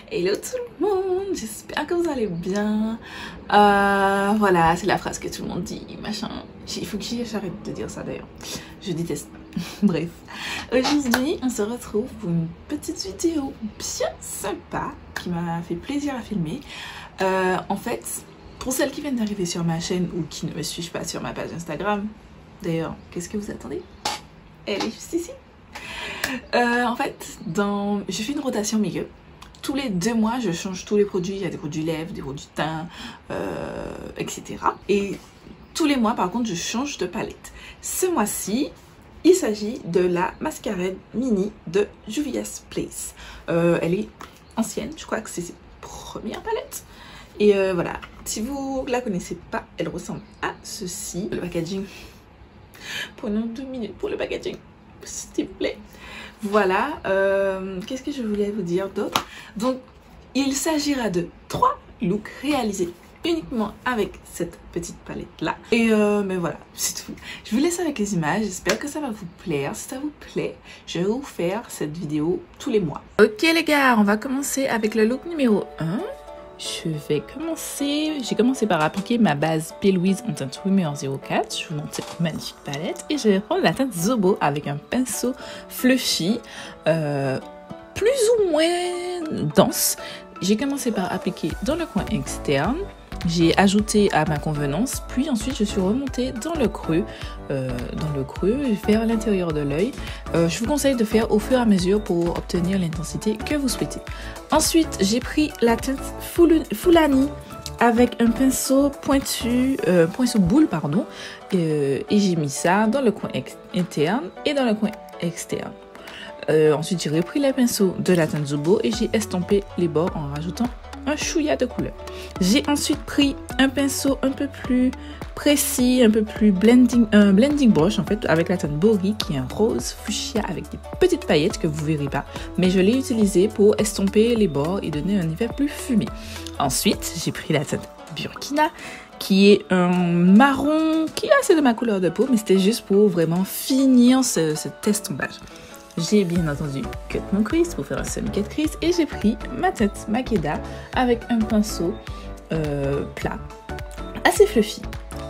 Hello tout le monde, j'espère que vous allez bien. Voilà, c'est la phrase que tout le monde dit, machin. Il faut que j'arrête de dire ça d'ailleurs. Je déteste. Bref. Aujourd'hui, on se retrouve pour une petite vidéo bien sympa qui m'a fait plaisir à filmer. En fait, pour celles qui viennent d'arriver sur ma chaîne ou qui ne me suivent pas sur ma page Instagram, d'ailleurs, qu'est-ce que vous attendez? Elle est juste ici. En fait, je fais une rotation make-up. Tous les 2 mois, je change tous les produits. Il y a des produits lèvres, des produits teint, etc. Et tous les mois, par contre, je change de palette. Ce mois-ci, il s'agit de la Masquerade Mini de Juvia's Place. Elle est ancienne, je crois que c'est ses premières palettes. Et voilà, si vous ne la connaissez pas, elle ressemble à ceci. Le packaging, prenons 2 minutes pour le packaging, s'il vous plaît. Voilà, qu'est-ce que je voulais vous dire d'autre? Donc, il s'agira de 3 looks réalisés uniquement avec cette petite palette-là. Et mais voilà, c'est tout. Je vous laisse avec les images, j'espère que ça va vous plaire. Si ça vous plaît, je vais vous faire cette vidéo tous les mois. Ok les gars, on va commencer avec le look numéro 1. J'ai commencé par appliquer ma base P. Louise en teinte Rumeur 04. Je vous montre cette magnifique palette. Et je vais prendre la teinte Zobo avec un pinceau fluffy, plus ou moins dense. J'ai commencé par appliquer dans le coin externe. J'ai ajouté à ma convenance, puis ensuite je suis remontée dans le creux vers l'intérieur de l'œil. Je vous conseille de faire au fur et à mesure pour obtenir l'intensité que vous souhaitez. Ensuite, j'ai pris la teinte Fulani avec un pinceau pointu, pinceau boule pardon, et j'ai mis ça dans le coin interne et dans le coin externe. Ensuite, j'ai repris les pinceaux de la teinte Zobo et j'ai estompé les bords en rajoutant un chouïa de couleur. J'ai ensuite pris un pinceau un peu plus précis, un peu plus blending brush en fait, avec la teinte Bori qui est un rose fuchsia avec des petites paillettes que vous verrez pas, mais je l'ai utilisé pour estomper les bords et donner un effet plus fumé. Ensuite, j'ai pris la teinte Burkina qui est un marron qui est assez de ma couleur de peau, mais c'était juste pour vraiment finir cet estompage. J'ai bien entendu cut mon crease pour faire un semi-cut crease et j'ai pris ma teinte Makeda avec un pinceau plat, assez fluffy.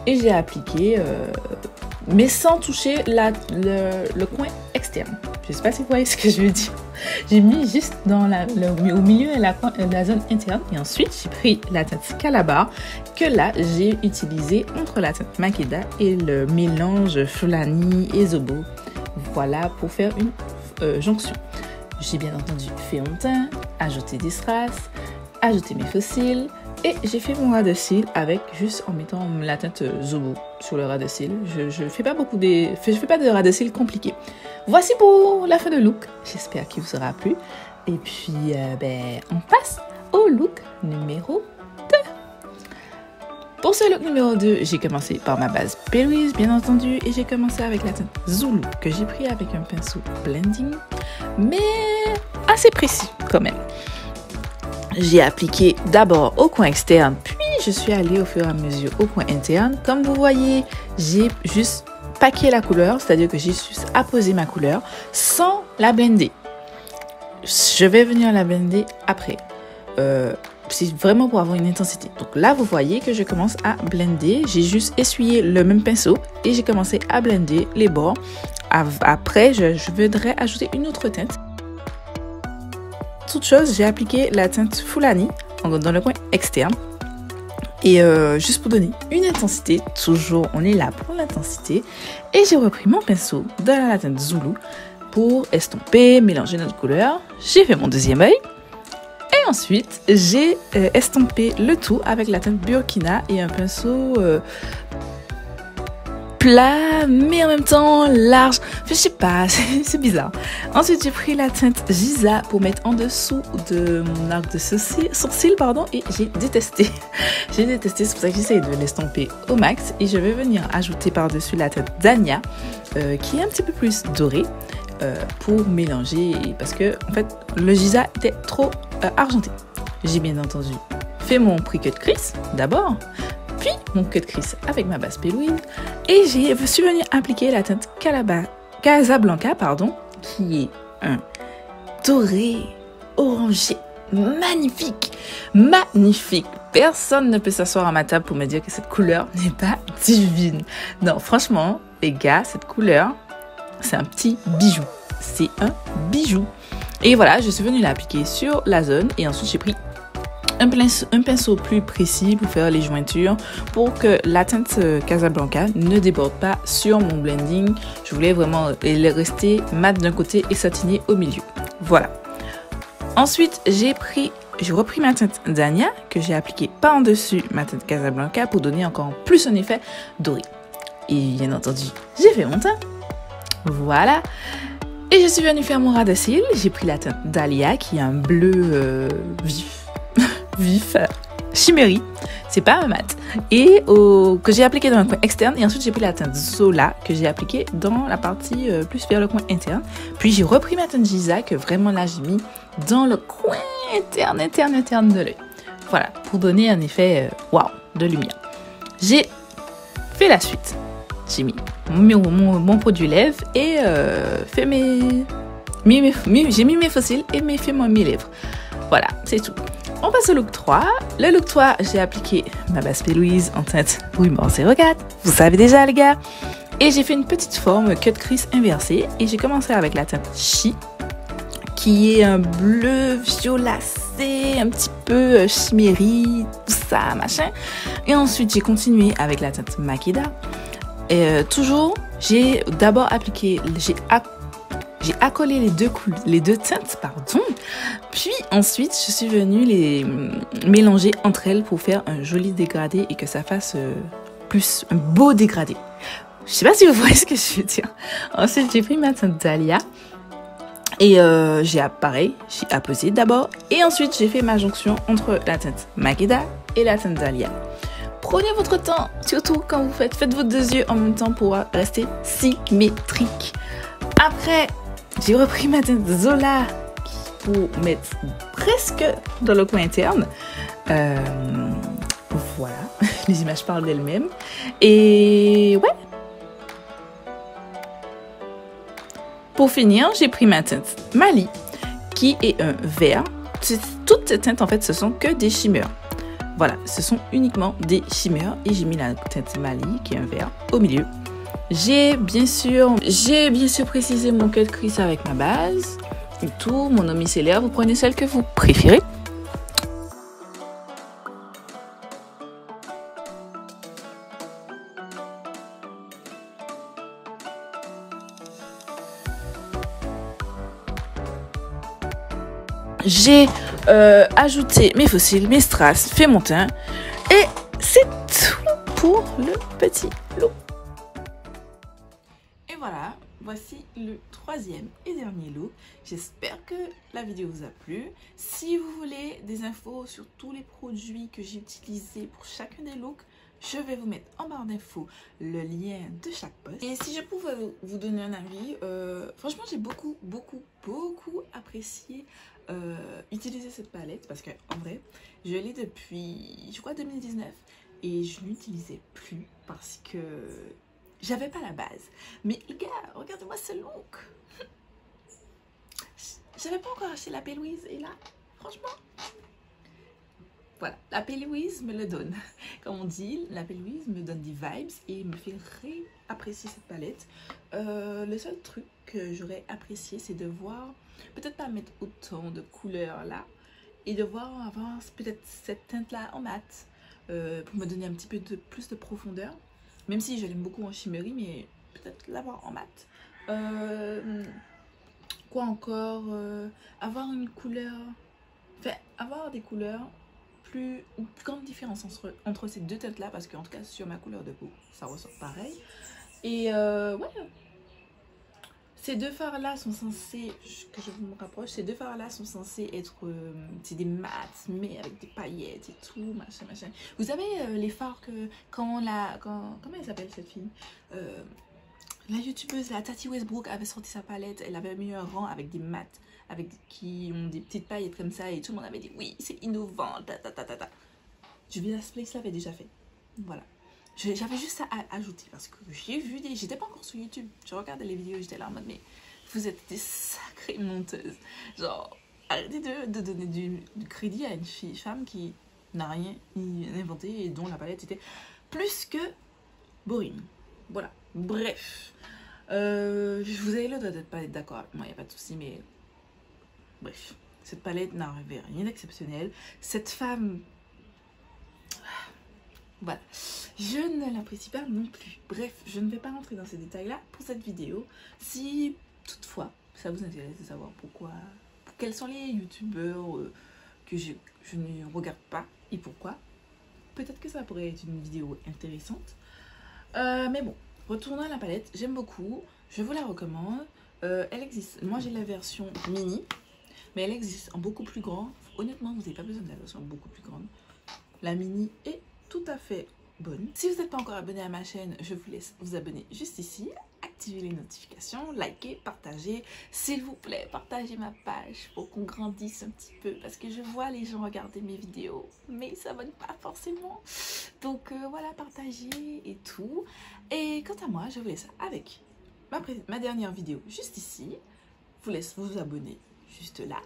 Et j'ai appliqué, mais sans toucher le coin externe. Je ne sais pas si vous voyez ce que je veux dire. J'ai mis juste au milieu de la zone interne. Et ensuite, j'ai pris la teinte Calabar que là, j'ai utilisé entre la teinte Makeda et le mélange Fulani et Zobo. Voilà, pour faire une jonction. J'ai bien entendu fait mon teint, ajouté des strass, ajouté mes faux cils et j'ai fait mon ras de cils avec juste en mettant la teinte Zobo sur le ras de cils. Je fais pas de ras de cils compliqué. Voici pour la fin de look. J'espère qu'il vous sera plu. Et puis on passe au look numéro 2. Pour ce look numéro 2, j'ai commencé par ma base P. Louise, bien entendu, et j'ai commencé avec la teinte Zulu que j'ai pris avec un pinceau blending, mais assez précis quand même. J'ai appliqué d'abord au coin externe, puis je suis allée au fur et à mesure au coin interne. Comme vous voyez, j'ai juste packé la couleur, c'est-à-dire que j'ai juste apposé ma couleur sans la blender. Je vais venir la blender après. C'est vraiment pour avoir une intensité. Donc là, vous voyez que je commence à blender. J'ai juste essuyé le même pinceau et j'ai commencé à blender les bords. Après, je voudrais ajouter une autre teinte. Toute chose, j'ai appliqué la teinte Fulani dans le coin externe. Et juste pour donner une intensité, toujours on est là pour l'intensité. Et j'ai repris mon pinceau de la teinte Zulu pour estomper, mélanger notre couleur. J'ai fait mon deuxième œil. Et ensuite, j'ai estompé le tout avec la teinte Burkina et un pinceau plat, mais en même temps large. Je sais pas, c'est bizarre. Ensuite, j'ai pris la teinte Giza pour mettre en dessous de mon arc de sourcil, et j'ai détesté. J'ai détesté, c'est pour ça que j'essaye de l'estomper au max. Et je vais venir ajouter par-dessus la teinte Dania, qui est un petit peu plus dorée. Pour mélanger parce que en fait le Giza était trop argenté. J'ai bien entendu fait mon pre-cut crease d'abord, puis mon cut crease avec ma base P. Louise et je suis venue appliquer la teinte Casablanca qui est un doré orangé magnifique, magnifique. Personne ne peut s'asseoir à ma table pour me dire que cette couleur n'est pas divine. Non, franchement, les gars, cette couleur, c'est un petit bijou. C'est un bijou. Et voilà, je suis venue l'appliquer sur la zone et ensuite j'ai pris un pinceau plus précis pour faire les jointures pour que la teinte Casablanca ne déborde pas sur mon blending. Je voulais vraiment rester mat d'un côté et satiné au milieu. Voilà. Ensuite, j'ai repris ma teinte Dania que j'ai appliquée par-dessus ma teinte Casablanca pour donner encore plus un effet doré. Et bien entendu, j'ai fait mon teint. Voilà. Et je suis venue faire mon ras de cils. J'ai pris la teinte Dahlia qui est un bleu vif, chimérie. C'est pas un mat. Et que j'ai appliqué dans le coin externe. Et ensuite, j'ai pris la teinte Zola que j'ai appliquée dans la partie plus vers le coin interne. Puis, j'ai repris ma teinte Giza que vraiment là, j'ai mis dans le coin interne de l'œil. Voilà, pour donner un effet waouh de lumière. J'ai fait la suite. J'ai mis mon produit lèvres et j'ai mis mes faux cils et fait mes lèvres. Voilà, c'est tout. On passe au look 3. Le look 3, j'ai appliqué ma base P. Louise en teinte Ruban 04. Vous savez déjà, les gars. Et j'ai fait une petite forme cut crease inversée. Et j'ai commencé avec la teinte Chi, qui est un bleu violacé, un petit peu chimérie, tout ça, machin. Et ensuite, j'ai continué avec la teinte Makeda. Et toujours, j'ai d'abord appliqué, j'ai accolé les deux teintes, pardon. Puis ensuite, je suis venue les mélanger entre elles pour faire un joli dégradé et que ça fasse plus un beau dégradé. Je sais pas si vous voyez ce que je veux dire. Ensuite, j'ai pris ma teinte Dahlia et j'ai apposé d'abord et ensuite j'ai fait ma jonction entre la teinte Makeda et la teinte Dahlia. Prenez votre temps, surtout quand vous faites vos deux yeux en même temps pour rester symétrique. Après, j'ai repris ma teinte Zola pour mettre presque dans le coin interne. Voilà, les images parlent d'elles-mêmes. Et ouais. Pour finir, j'ai pris ma teinte Mali, qui est un vert. Toutes ces teintes, en fait, ce sont que des shimmers. Voilà, ce sont uniquement des shimmers et j'ai mis la teinte Mali qui est un vert au milieu. J'ai bien sûr précisé mon cut crease avec ma base et tout, mon eau micellaire. Vous prenez celle que vous préférez. J'ai ajouté mes faux cils, mes strass, fait mon teint et c'est tout pour le petit look. Et voilà, voici le troisième et dernier look. J'espère que la vidéo vous a plu. Si vous voulez des infos sur tous les produits que j'ai utilisés pour chacun des looks, je vais vous mettre en barre d'infos le lien de chaque post. Et si je pouvais vous donner un avis, franchement j'ai beaucoup apprécié utiliser cette palette parce que en vrai je l'ai depuis je crois 2019 et je ne l'utilisais plus parce que j'avais pas la base. Mais les gars, regardez-moi ce look. J'avais pas encore acheté la P. Louise et là franchement voilà, la P. Louise me le donne. Comme on dit, la P. Louise me donne des vibes et me fait réapprécier cette palette. Le seul truc que j'aurais apprécié, c'est de voir, peut-être pas mettre autant de couleurs là, et de voir avoir peut-être cette teinte-là en mat, pour me donner un petit peu plus de profondeur. Même si je l'aime beaucoup en chimérie, mais peut-être l'avoir en mat. Quoi encore, avoir une couleur, enfin, avoir des couleurs une plus grande différence entre ces deux teintes là parce qu'en tout cas sur ma couleur de peau ça ressort pareil et ouais, ces deux fards là sont censés, que je me rapproche, ces deux fards là sont censés être c'est des mats mais avec des paillettes et tout machin. Vous savez les fards que comment elle s'appelle cette fille, la youtubeuse, la Tati Westbrook avait sorti sa palette, elle avait mis un rang avec des mats qui ont des petites paillettes comme ça et tout le monde avait dit oui c'est innovant, Juvia's Place l'avait déjà fait. Voilà, j'avais juste à ajouter parce que j'ai vu j'étais pas encore sur YouTube, je regardais les vidéos, j'étais là en mode mais vous êtes des sacrées monteuses, genre arrêtez de donner du crédit à une femme qui n'a rien inventé et dont la palette était plus que boring. Voilà, bref. Vous avez le droit d'être pas d'accord avec moi, il n'y a pas de souci, mais bref. Cette palette n'arrivait rien d'exceptionnel. Cette femme... Voilà. Je ne l'apprécie pas non plus. Bref, je ne vais pas rentrer dans ces détails-là pour cette vidéo. Si toutefois, ça vous intéresse de savoir pourquoi... Quels sont les youtubeurs que je ne regarde pas et pourquoi, peut-être que ça pourrait être une vidéo intéressante. Mais bon, retournons à la palette. J'aime beaucoup. Je vous la recommande. Elle existe. Moi, j'ai la version mini. Mais elle existe en beaucoup plus grand. Honnêtement, vous n'avez pas besoin de la version beaucoup plus grande. La mini est tout à fait bonne. Si vous n'êtes pas encore abonné à ma chaîne, je vous laisse vous abonner juste ici. Activez les notifications, likez, partagez. S'il vous plaît, partagez ma page pour qu'on grandisse un petit peu. Parce que je vois les gens regarder mes vidéos, mais ils ne s'abonnent pas forcément. Donc voilà, partagez et tout. Et quant à moi, je vous laisse avec ma dernière vidéo juste ici. Je vous laisse vous abonner juste là.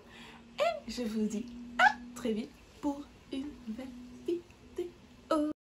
Et je vous dis à très vite